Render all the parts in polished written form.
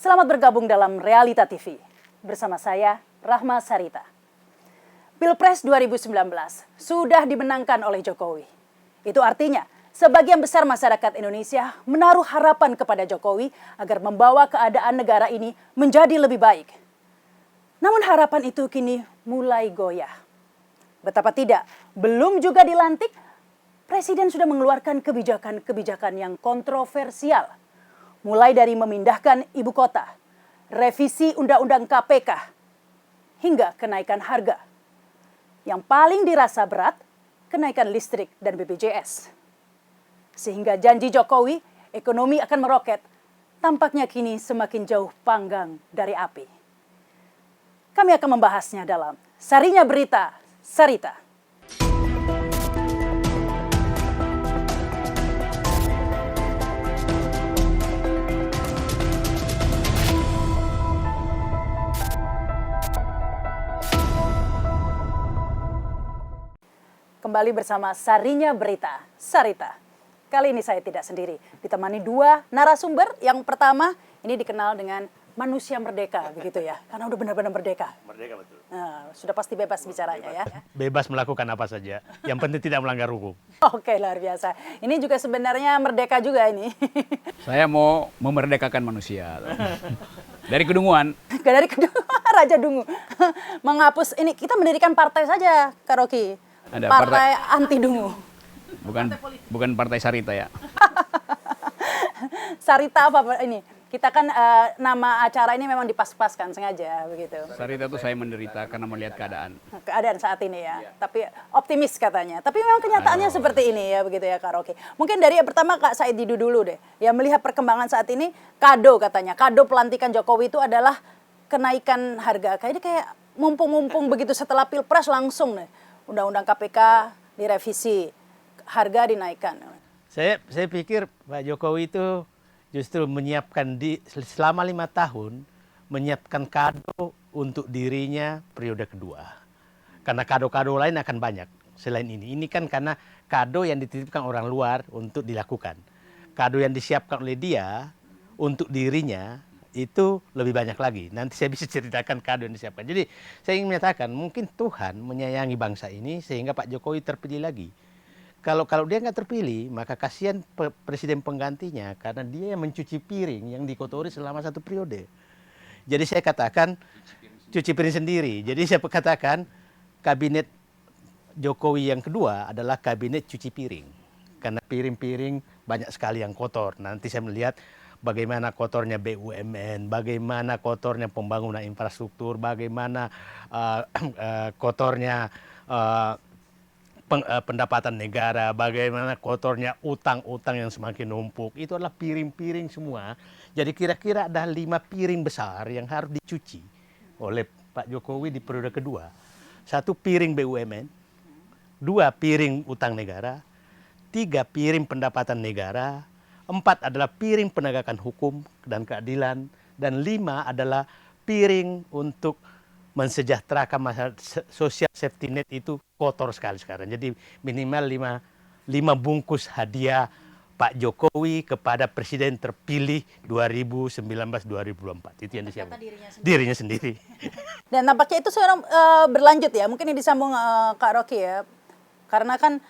Selamat bergabung dalam Realita TV. Bersama saya, Rahma Sarita. Pilpres 2019 sudah dimenangkan oleh Jokowi. Itu artinya, sebagian besar masyarakat Indonesia menaruh harapan kepada Jokowi agar membawa keadaan negara ini menjadi lebih baik. Namun harapan itu kini mulai goyah. Betapa tidak, belum juga dilantik, Presiden sudah mengeluarkan kebijakan-kebijakan yang kontroversial. Mulai dari memindahkan ibu kota, revisi Undang-Undang KPK, hingga kenaikan harga. Yang paling dirasa berat, kenaikan listrik dan BPJS. Sehingga janji Jokowi, ekonomi akan meroket, tampaknya kini semakin jauh panggang dari api. Kami akan membahasnya dalam Sarinya Berita Sarita. Kembali bersama Sarinya Berita Sarita. Kali ini saya tidak sendiri, ditemani dua narasumber. Yang pertama, ini dikenal dengan manusia merdeka, begitu ya? Karena udah benar-benar merdeka. Merdeka betul. Nah, sudah pasti bebas bicaranya ya. Bebas melakukan apa saja, yang penting tidak melanggar hukum. Oke, luar biasa. Ini juga sebenarnya merdeka juga ini. Saya mau memerdekakan manusia. Dari kedunguan. Dari kedua, Raja Dungu. Menghapus, ini kita mendirikan partai saja, Kak Rocky. Ada partai anti dungu. Bukan partai Sarita ya. Sarita apa ini? Kita kan nama acara ini memang dipas-paskan sengaja begitu. Sarita itu saya menderita karena melihat keadaan. Keadaan saat ini ya. Tapi optimis katanya. Tapi memang kenyataannya seperti ini ya begitu ya Kak Rocky. Mungkin dari yang pertama Kak Said Didu dulu deh. Ya melihat perkembangan saat ini, kado katanya. Kado pelantikan Jokowi itu adalah kenaikan harga. Kayaknya kayak mumpung-mumpung begitu setelah Pilpres langsung nih. Undang-Undang KPK direvisi, harga dinaikkan. Saya pikir Pak Jokowi itu justru menyiapkan selama 5 tahun, menyiapkan kado untuk dirinya periode kedua. Karena kado-kado lain akan banyak selain ini. Ini kan karena kado yang dititipkan orang luar untuk dilakukan. Kado yang disiapkan oleh dia untuk dirinya itu lebih banyak lagi. Nanti saya bisa ceritakan kado yang disiapkan. Jadi saya ingin menyatakan mungkin Tuhan menyayangi bangsa ini sehingga Pak Jokowi terpilih lagi. Kalau dia nggak terpilih, maka kasihan presiden penggantinya karena dia yang mencuci piring yang dikotori selama 1 periode. Jadi saya katakan cuci piring sendiri. Jadi saya katakan kabinet Jokowi yang kedua adalah kabinet cuci piring. Karena piring-piring banyak sekali yang kotor. Nanti saya melihat bagaimana kotornya BUMN, bagaimana kotornya pembangunan infrastruktur, bagaimana kotornya pendapatan negara, bagaimana kotornya utang-utang yang semakin numpuk. Itu adalah piring-piring semua. Jadi kira-kira ada 5 piring besar yang harus dicuci oleh Pak Jokowi di periode kedua. 1 piring BUMN, 2 piring utang negara, 3 piring pendapatan negara, 4 adalah piring penegakan hukum dan keadilan, dan 5 adalah piring untuk mensejahterakan masyarakat. Social safety net itu kotor sekali sekarang. Jadi minimal 5 bungkus hadiah Pak Jokowi kepada presiden terpilih 2019-2024. Itu yang disiapkan. Dirinya sendiri. Dan nampaknya itu sekarang berlanjut ya. Mungkin ini disambung Kak Rocky ya. Karena kan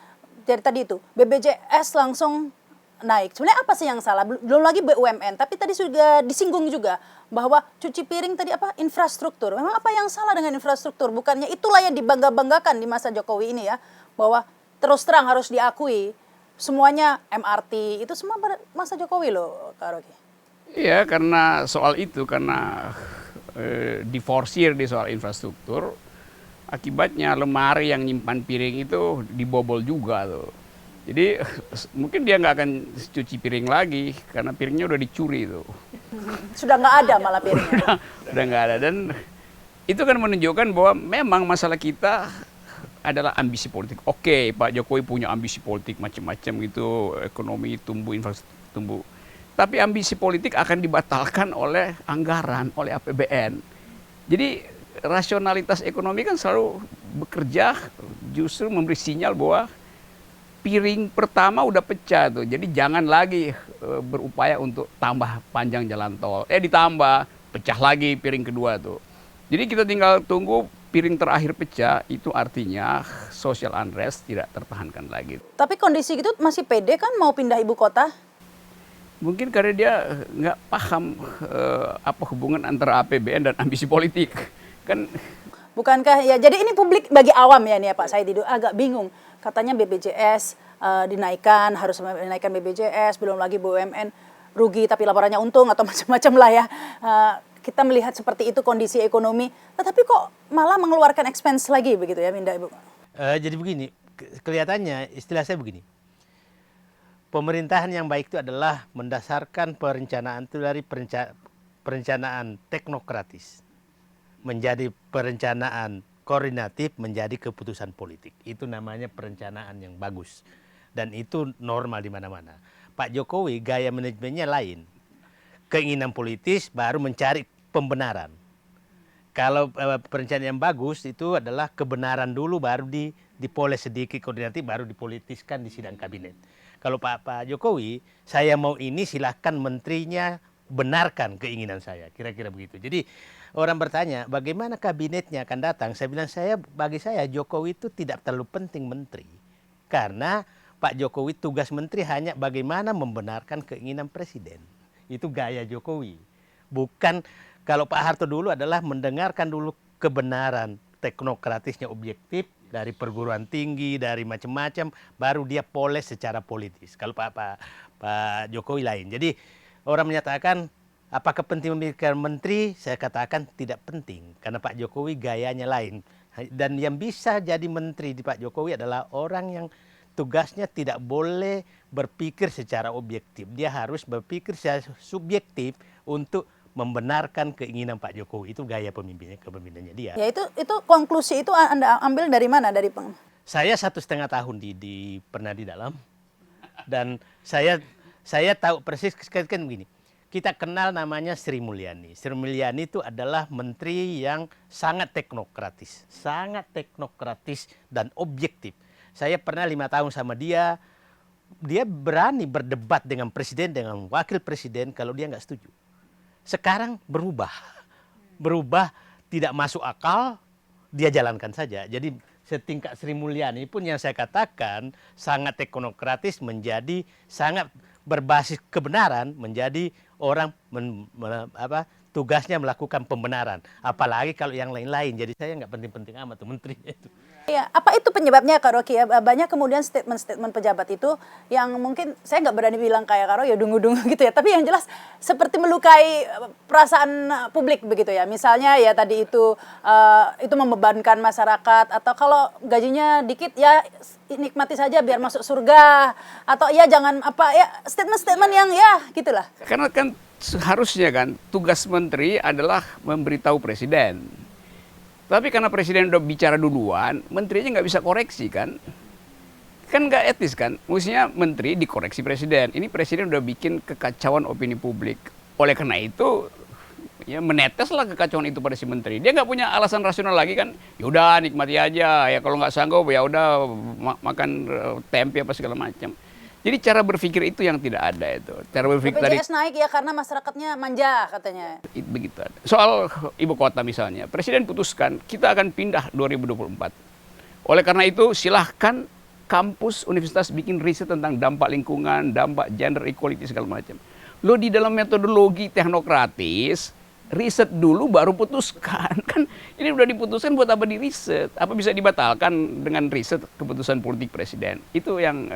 dari tadi itu BPJS langsung naik. Sebenarnya apa sih yang salah? Belum lagi BUMN, tapi tadi sudah disinggung juga bahwa cuci piring tadi apa? Infrastruktur. Memang apa yang salah dengan infrastruktur? Bukannya itulah yang dibangga-banggakan di masa Jokowi ini ya, bahwa terus terang harus diakui semuanya MRT itu semua masa Jokowi loh, Kak Rocky. Iya, karena soal itu, karena diforsir di soal infrastruktur, akibatnya lemari yang nyimpan piring itu dibobol juga tuh. Jadi mungkin dia nggak akan cuci piring lagi karena piringnya udah dicuri itu. Sudah nggak ada malah piringnya. Udah nggak ada, dan itu kan menunjukkan bahwa memang masalah kita adalah ambisi politik. Oke, Pak Jokowi punya ambisi politik macam-macam gitu, ekonomi tumbuh, infrastruktur tumbuh. Tapi ambisi politik akan dibatalkan oleh anggaran, oleh APBN. Jadi rasionalitas ekonomi kan selalu bekerja justru memberi sinyal bahwa piring pertama udah pecah tuh. Jadi jangan lagi berupaya untuk tambah panjang jalan tol. Ditambah, pecah lagi piring kedua tuh. Jadi kita tinggal tunggu piring terakhir pecah, itu artinya social unrest tidak tertahankan lagi. Tapi kondisi gitu masih pede kan mau pindah ibu kota? Mungkin karena dia nggak paham apa hubungan antara APBN dan ambisi politik. Kan Bukankah ya, jadi ini publik bagi awam ya nih ya Pak Said itu agak bingung. Katanya BPJS dinaikkan, harus menaikkan BPJS, belum lagi BUMN rugi tapi laporannya untung atau macam-macam lah ya. Kita melihat seperti itu kondisi ekonomi, tetapi kok malah mengeluarkan expense lagi begitu ya Minda Ibu? Jadi begini, kelihatannya istilah saya begini. Pemerintahan yang baik itu adalah mendasarkan perencanaan itu dari perencanaan teknokratis menjadi perencanaan koordinatif menjadi keputusan politik. Itu namanya perencanaan yang bagus. Dan itu normal di mana-mana. Pak Jokowi gaya manajemennya lain. Keinginan politis baru mencari pembenaran. Kalau perencanaan yang bagus itu adalah kebenaran dulu baru dipoles sedikit koordinatif baru dipolitiskan di sidang kabinet. Kalau Pak Jokowi, saya mau ini silahkan menterinya benarkan keinginan saya. Kira-kira begitu. Jadi orang bertanya bagaimana kabinetnya akan datang. Saya bilang bagi saya Jokowi itu tidak terlalu penting menteri. Karena Pak Jokowi tugas menteri hanya bagaimana membenarkan keinginan presiden. Itu gaya Jokowi. Bukan kalau Pak Harto dulu adalah mendengarkan dulu kebenaran teknokratisnya objektif dari perguruan tinggi, dari macam-macam, baru dia poles secara politis. Kalau Pak Jokowi lain. Jadi orang menyatakan apakah penting memiliki menteri? Saya katakan tidak penting karena Pak Jokowi gayanya lain. Dan yang bisa jadi menteri di Pak Jokowi adalah orang yang tugasnya tidak boleh berpikir secara objektif. Dia harus berpikir secara subjektif untuk membenarkan keinginan Pak Jokowi. Itu gaya kepemimpinannya dia. Ya itu konklusi itu Anda ambil dari mana? Saya 1,5 tahun pernah di dalam. Dan saya tahu persis kan begini. Kita kenal namanya Sri Mulyani. Sri Mulyani itu adalah menteri yang sangat teknokratis dan objektif. Saya pernah 5 tahun sama dia. Dia berani berdebat dengan presiden, dengan wakil presiden kalau dia nggak setuju. Sekarang berubah, tidak masuk akal, dia jalankan saja. Jadi setingkat Sri Mulyani pun yang saya katakan sangat teknokratis menjadi sangat berbasis kebenaran menjadi orang tugasnya melakukan pembenaran. Apalagi kalau yang lain-lain. Jadi saya nggak penting-penting amat tuh menterinya itu. Ya, apa itu penyebabnya Kak Rocky? Ya, banyak kemudian statement-statement pejabat itu yang mungkin saya nggak berani bilang kayak Kak Rocky ya dungu-dungu gitu ya. Tapi yang jelas seperti melukai perasaan publik begitu ya. Misalnya ya tadi itu membebankan masyarakat atau kalau gajinya dikit ya nikmati saja biar masuk surga atau ya jangan statement-statement yang ya gitulah. karena kan seharusnya kan tugas menteri adalah memberitahu presiden. Tapi karena presiden udah bicara duluan, menterinya nggak bisa koreksi kan? Kan nggak etis kan? Mestinya menteri dikoreksi presiden. Ini presiden udah bikin kekacauan opini publik. Oleh karena itu, ya meneteslah kekacauan itu pada si menteri. Dia nggak punya alasan rasional lagi kan? Yaudah nikmati aja. Ya kalau nggak sanggup ya udah makan tempe apa segala macam. Jadi cara berpikir itu yang tidak ada itu. Cara berpikir BPJS naik ya karena masyarakatnya manja katanya. Begitu. Soal ibu kota misalnya, presiden putuskan kita akan pindah 2024. Oleh karena itu silahkan kampus universitas bikin riset tentang dampak lingkungan, dampak gender equality segala macam. Lo di dalam metodologi teknokratis, riset dulu baru putuskan. Kan ini udah diputuskan buat apa di riset? Apa bisa dibatalkan dengan riset keputusan politik presiden? Itu yang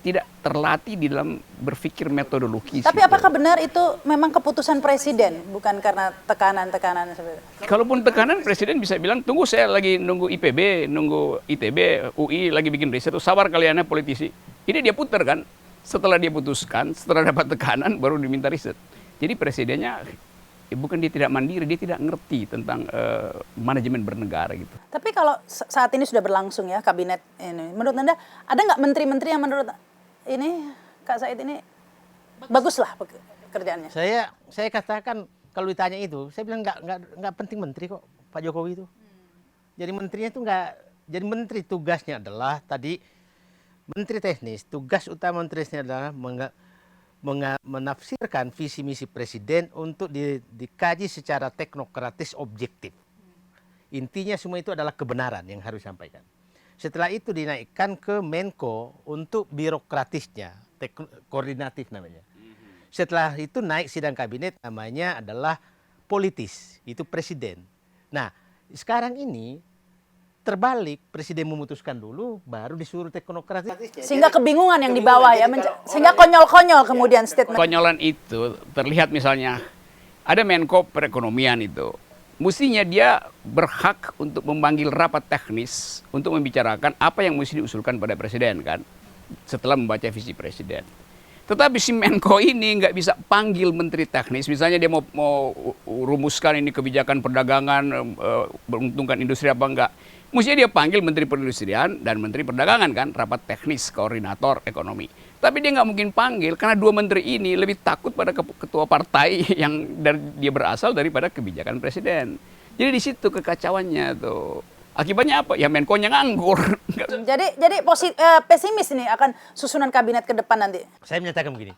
tidak terlatih di dalam berpikir metodologis. Tapi apakah benar itu memang keputusan presiden, bukan karena tekanan-tekanan sebenarnya? Kalaupun tekanan, presiden bisa bilang, tunggu saya lagi nunggu IPB, nunggu ITB, UI lagi bikin riset, sabar kaliannya politisi. Ini dia putar kan, setelah dia putuskan, setelah dapat tekanan, baru diminta riset. Jadi presidennya, bukan dia tidak mandiri, dia tidak ngerti tentang manajemen bernegara gitu. Tapi kalau saat ini sudah berlangsung ya kabinet ini, menurut Anda ada nggak menteri-menteri yang menurut ini Kak Said ini baguslah pekerjaannya? Saya katakan kalau ditanya itu, saya bilang nggak penting menteri kok Pak Jokowi itu. Jadi menterinya itu nggak, jadi menteri tugasnya adalah tadi Menteri Teknis, tugas utama Menteri Teknis adalah menafsirkan visi misi presiden untuk dikaji secara teknokratis objektif. Intinya semua itu adalah kebenaran yang harus disampaikan. Setelah itu dinaikkan ke Menko untuk birokratisnya, koordinatif namanya. Setelah itu naik sidang kabinet, namanya adalah politis, itu presiden. Nah, sekarang ini terbalik, presiden memutuskan dulu, baru disuruh teknokratis. Sehingga kebingungan yang di bawah ya, sehingga konyol-konyol kemudian statement. Konyolan itu terlihat misalnya ada Menko Perekonomian itu. Mestinya dia berhak untuk memanggil rapat teknis untuk membicarakan apa yang mesti diusulkan pada presiden kan, setelah membaca visi presiden. Tetapi si Menko ini nggak bisa panggil menteri teknis, misalnya dia mau rumuskan ini kebijakan perdagangan, menguntungkan industri apa enggak. Mestinya dia panggil menteri perindustrian dan menteri perdagangan kan, rapat teknis koordinator ekonomi. Tapi dia nggak mungkin panggil karena dua menteri ini lebih takut pada ketua partai yang dia berasal daripada kebijakan presiden. Jadi di situ kekacauannya tuh. Akibatnya apa? Ya Menko-nya nganggur. Jadi pesimis nih akan susunan kabinet ke depan nanti. Saya menyatakan begini.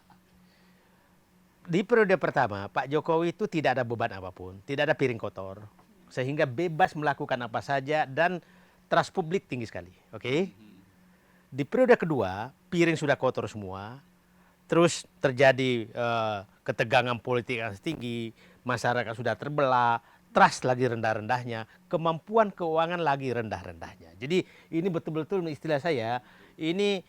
Di periode pertama, Pak Jokowi itu tidak ada beban apapun, tidak ada piring kotor, sehingga bebas melakukan apa saja dan trust publik tinggi sekali. Oke? Di periode kedua, piring sudah kotor semua, terus terjadi ketegangan politik yang tinggi, masyarakat sudah terbelah, trust lagi rendah-rendahnya, kemampuan keuangan lagi rendah-rendahnya. Jadi ini betul-betul istilah saya, ini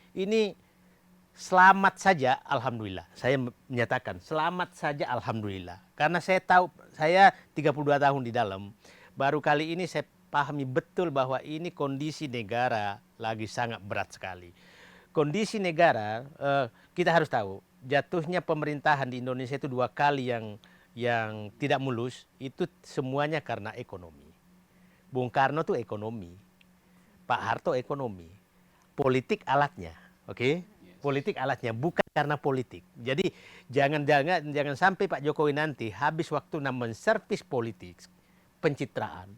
selamat saja alhamdulillah. Saya menyatakan selamat saja alhamdulillah. Karena saya tahu, saya 32 tahun di dalam, baru kali ini saya pahami betul bahwa ini kondisi negara lagi sangat berat sekali. Kondisi negara, kita harus tahu, jatuhnya pemerintahan di Indonesia itu 2 kali yang tidak mulus, itu semuanya karena ekonomi. Bung Karno itu ekonomi, Pak Harto ekonomi, politik alatnya, oke? Politik alatnya, bukan karena politik. Jadi jangan sampai Pak Jokowi nanti habis waktu menservis politik, pencitraan.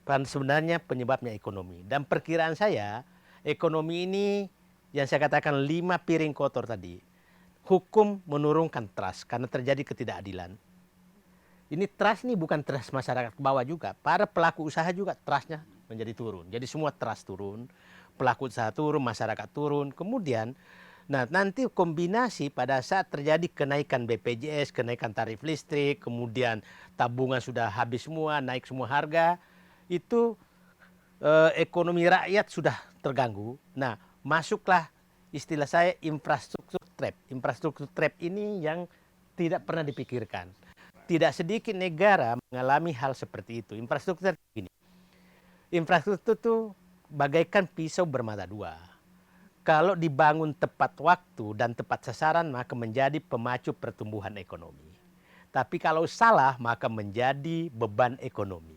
Dan sebenarnya penyebabnya ekonomi. Dan perkiraan saya, ekonomi ini yang saya katakan 5 piring kotor tadi, hukum menurunkan trust karena terjadi ketidakadilan. Ini trust ini bukan trust masyarakat ke bawah juga. Para pelaku usaha juga trustnya menjadi turun. Jadi semua trust turun, pelaku usaha turun, masyarakat turun. Kemudian, nah nanti kombinasi pada saat terjadi kenaikan BPJS, kenaikan tarif listrik, kemudian tabungan sudah habis semua, naik semua harga, itu ekonomi rakyat sudah terganggu. Nah, masuklah istilah saya infrastruktur trap. Infrastruktur trap ini yang tidak pernah dipikirkan. Tidak sedikit negara mengalami hal seperti itu. Infrastruktur ini. Infrastruktur itu bagaikan pisau bermata dua. Kalau dibangun tepat waktu dan tepat sasaran, maka menjadi pemacu pertumbuhan ekonomi. Tapi kalau salah, maka menjadi beban ekonomi.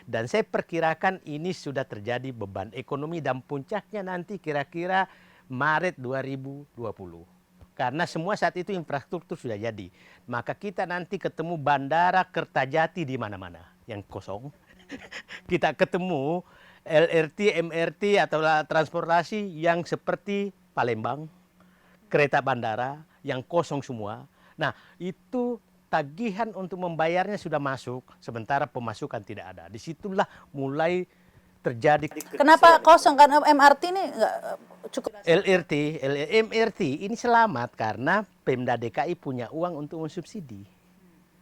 Dan saya perkirakan ini sudah terjadi beban ekonomi dan puncaknya nanti kira-kira Maret 2020. Karena semua saat itu infrastruktur sudah jadi. Maka kita nanti ketemu bandara Kertajati di mana-mana yang kosong. Kita ketemu LRT, MRT atau transportasi yang seperti Palembang, kereta bandara yang kosong semua. Nah, itu tagihan untuk membayarnya sudah masuk, sementara pemasukan tidak ada. Disitulah mulai terjadi. Kenapa kosong? Karena MRT ini nggak cukup. MRT ini selamat karena Pemda DKI punya uang untuk mensubsidi.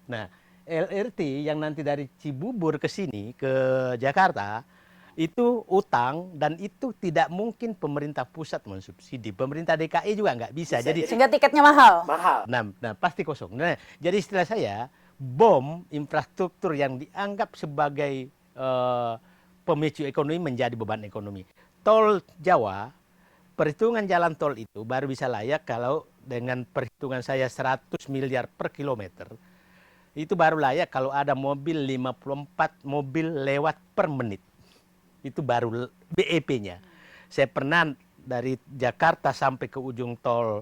Nah, LRT yang nanti dari Cibubur ke sini, ke Jakarta, itu utang dan itu tidak mungkin pemerintah pusat mensubsidi. Pemerintah DKI juga nggak bisa. Jadi Sehingga tiketnya mahal. Nah, pasti kosong. Nah, jadi istilah saya, bom infrastruktur yang dianggap sebagai pemicu ekonomi menjadi beban ekonomi. Tol Jawa, perhitungan jalan tol itu baru bisa layak kalau dengan perhitungan saya 100 miliar per kilometer. Itu baru layak kalau ada mobil 54 mobil lewat per menit. Itu baru BEP-nya. Saya pernah dari Jakarta sampai ke ujung tol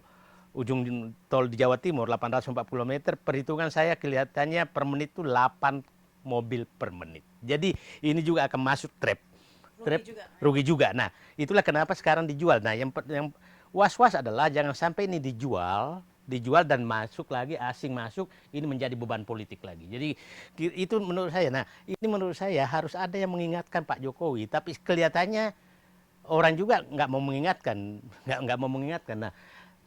di Jawa Timur 840 meter, perhitungan saya kelihatannya per menit itu 8 mobil per menit. Jadi ini juga akan masuk trap. rugi juga. Nah, itulah kenapa sekarang dijual. Nah, yang was-was adalah jangan sampai ini dijual dan masuk lagi, asing masuk, ini menjadi beban politik lagi. Jadi itu menurut saya. Nah, ini menurut saya harus ada yang mengingatkan Pak Jokowi, tapi kelihatannya orang juga nggak mau mengingatkan, nggak mau mengingatkan. Nah,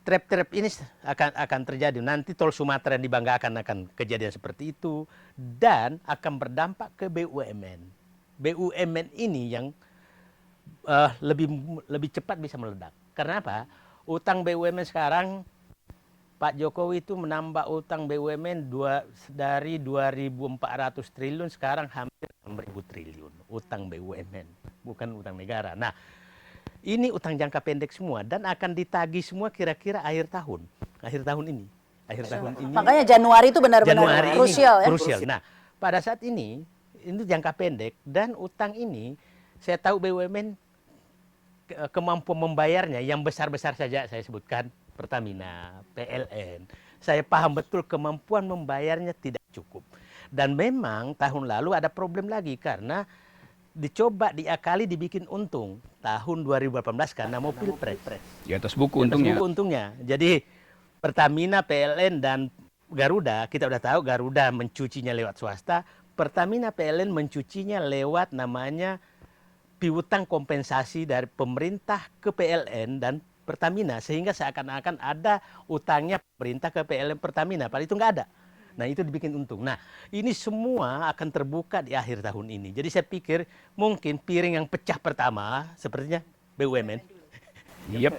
trap-trap ini akan terjadi. Nanti tol Sumatera yang dibanggakan akan kejadian seperti itu dan akan berdampak ke BUMN. BUMN ini yang lebih cepat bisa meledak. Karena apa? Utang BUMN sekarang Pak Jokowi itu menambah utang BUMN dari 2.400 triliun sekarang hampir 6.000 triliun utang BUMN, bukan utang negara. Nah, ini utang jangka pendek semua dan akan ditagih semua kira-kira akhir tahun ini. Makanya Januari itu benar-benar krusial ya. Krusial. Nah, pada saat ini jangka pendek dan utang ini saya tahu BUMN kemampuan membayarnya yang besar-besar saja saya sebutkan Pertamina, PLN. Saya paham betul kemampuan membayarnya tidak cukup. Dan memang tahun lalu ada problem lagi karena dicoba diakali dibikin untung tahun 2018 karena mau pilpres. Di atas buku untungnya. Jadi Pertamina, PLN dan Garuda, kita udah tahu Garuda mencucinya lewat swasta, Pertamina, PLN mencucinya lewat namanya piutang kompensasi dari pemerintah ke PLN dan Pertamina, sehingga seakan-akan ada utangnya pemerintah ke PLN Pertamina, padahal itu nggak ada. Nah, itu dibikin untung. Nah, ini semua akan terbuka di akhir tahun ini. Jadi saya pikir mungkin piring yang pecah pertama sepertinya BUMN. Yep.